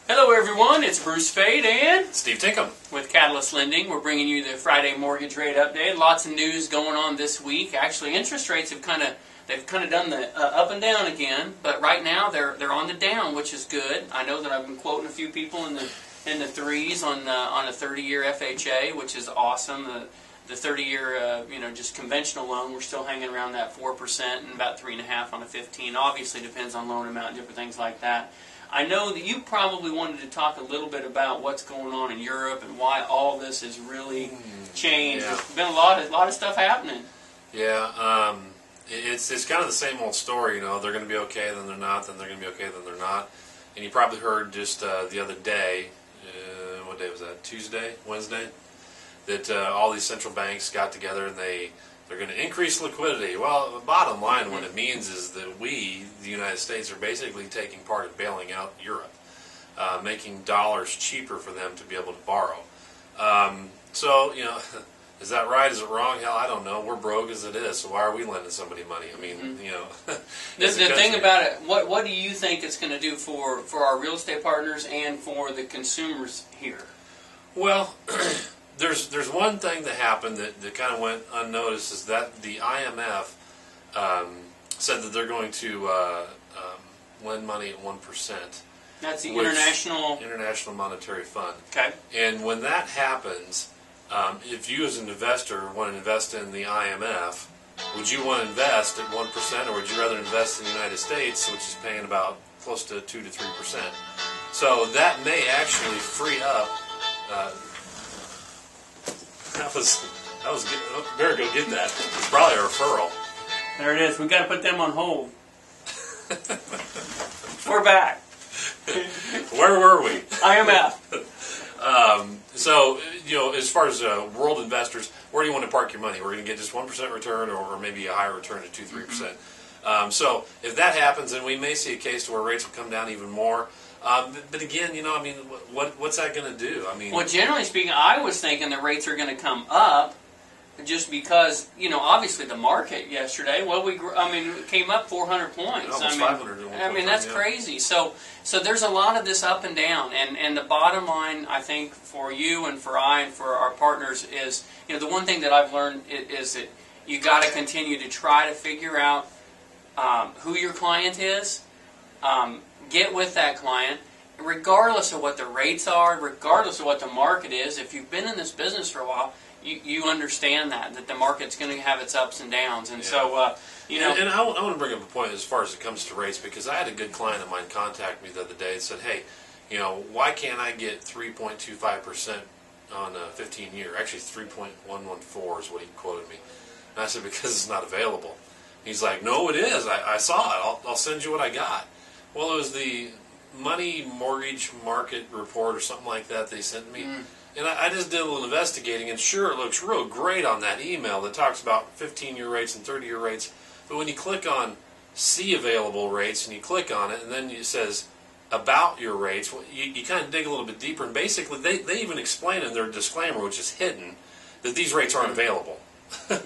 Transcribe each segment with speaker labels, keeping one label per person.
Speaker 1: Hello everyone, it's Bruce Fade and
Speaker 2: Steve Tinkham.
Speaker 1: With Catalyst Lending. We're bringing you the Friday mortgage rate update. Lots of news going on this week. Actually, interest rates have kind of done the up and down again, but right now they're on the down, which is good. I know that I've been quoting a few people in the threes on a 30-year FHA, which is awesome. The 30-year just conventional loan, we're still hanging around that 4% and about 3.5 on a 15. Obviously depends on loan amount and different things like that. I know that you probably wanted to talk a little bit about what's going on in Europe and why all this has really changed.
Speaker 2: Yeah.
Speaker 1: There's been a lot of stuff happening.
Speaker 2: Yeah, it's kind of the same old story. They're going to be okay, then they're not, then they're going to be okay, then they're not. And you probably heard just the other day, what day was that? Tuesday, Wednesday, that all these central banks got together and they're going to increase liquidity. Well, the bottom line, what it means is that we, the United States, are basically taking part in bailing out Europe, making dollars cheaper for them to be able to borrow. So, is that right? Is it wrong? Hell, I don't know. We're broke as it is, so why are we lending somebody money? I mean,
Speaker 1: The thing about it, what do you think it's going to do for our real estate partners and for the consumers here?
Speaker 2: Well, there's one thing that happened that kind of went unnoticed, is that the IMF said that they're going to lend money at 1%.
Speaker 1: That's the
Speaker 2: International Monetary Fund.
Speaker 1: Okay.
Speaker 2: And when that happens, if you as an investor want to invest in the IMF, would you want to invest at 1%, or would you rather invest in the United States, which is paying about close to 2 to 3%? So that may actually free up. That was good. Oh, better go get that. It's probably a referral.
Speaker 1: There it is. We've got to put them on hold. We're back.
Speaker 2: Where were we?
Speaker 1: IMF.
Speaker 2: So, as far as world investors, where do you want to park your money? We're going to get just 1% return, or maybe a higher return at 2-3%. So if that happens, then we may see a case to where rates will come down even more. But again, what's that going to do?
Speaker 1: Well, generally speaking, I was thinking the rates are going to come up, just because obviously the market yesterday. Well, it came up 400 points.
Speaker 2: Almost 500 at one point,
Speaker 1: that's crazy. So there's a lot of this up and down, and the bottom line, I think, for you and for I and for our partners is, the one thing that I've learned is that you got to continue to try to figure out who your client is. Get with that client, regardless of what the rates are, regardless of what the market is. If you've been in this business for a while, you understand that the market's going to have its ups and downs. And so,
Speaker 2: And I want to bring up a point as far as it comes to rates, because I had a good client of mine contact me the other day and said, hey, why can't I get 3.25% on a 15-year? Actually, 3.114 is what he quoted me. And I said, because it's not available. He's like, no, it is. I saw it. I'll send you what I got. Well, it was the Money Mortgage Market Report or something like that they sent me. And I just did a little investigating, and sure, it looks real great on that email that talks about 15-year rates and 30-year rates. But when you click on See Available Rates, and you click on it, and then it says About Your Rates, well, you kind of dig a little bit deeper, and basically they even explain in their disclaimer, which is hidden, that these rates aren't available. That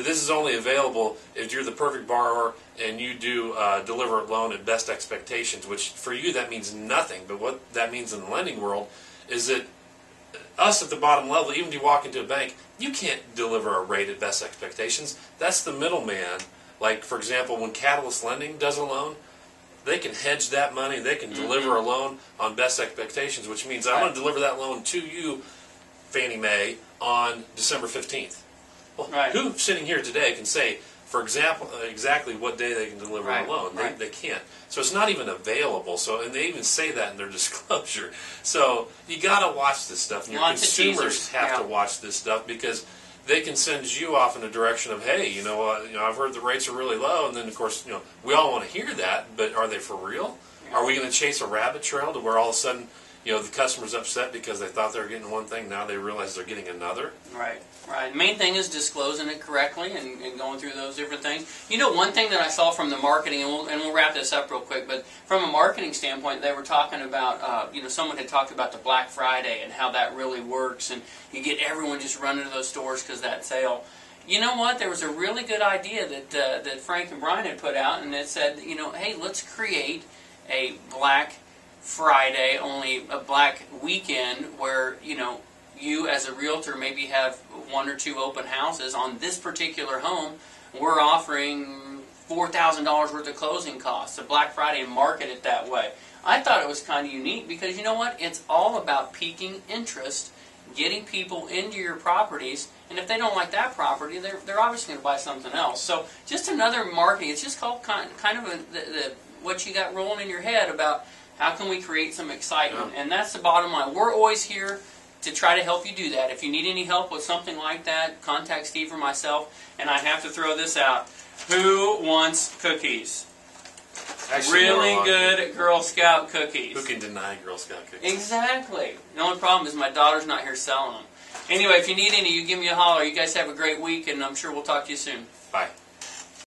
Speaker 2: this is only available if you're the perfect borrower and you do deliver a loan at best expectations, which for you that means nothing. But what that means in the lending world is that us at the bottom level, even if you walk into a bank, you can't deliver a rate at best expectations. That's the middleman. Like, for example, when Catalyst Lending does a loan, they can hedge that money. They can deliver a loan on best expectations, which means I want to deliver that loan to you, Fannie Mae, on December 15th. Well, who sitting here today can say, for example, exactly what day they can deliver a loan? They can't. So it's not even available. So, and they even say that in their disclosure. So you got to watch this stuff. And your consumers have to watch this stuff, because they can send you off in a direction of, hey, I've heard the rates are really low, and then of course, we all want to hear that, but are they for real? Are we going to chase a rabbit trail to where all of a sudden, the customer's upset because they thought they were getting one thing, now they realize they're getting another?
Speaker 1: Right. The main thing is disclosing it correctly and going through those different things. One thing that I saw from the marketing, and we'll wrap this up real quick, but from a marketing standpoint, they were talking about, someone had talked about the Black Friday and how that really works, and you get everyone just running to those stores because that sale. You know what? There was a really good idea that Frank and Brian had put out, and it said, hey, let's create a Black Friday, only a Black weekend where, you as a realtor maybe have 1 or 2 open houses on this particular home. We're offering $4,000 worth of closing costs, a Black Friday, and market it that way. I thought it was kind of unique because you know what? It's all about piquing interest, getting people into your properties, and if they don't like that property, they're obviously going to buy something else. So just another marketing. It's just called kind of what you got rolling in your head about how can we create some excitement, and that's the bottom line. We're always here to try to help you do that. If you need any help with something like that, contact Steve or myself. And I have to throw this out. Who wants cookies?
Speaker 2: Actually,
Speaker 1: really good Girl Scout cookies.
Speaker 2: Who can deny Girl Scout cookies?
Speaker 1: Exactly. The only problem is my daughter's not here selling them. Anyway, if you need any, you give me a holler. You guys have a great week, and I'm sure we'll talk to you soon.
Speaker 2: Bye.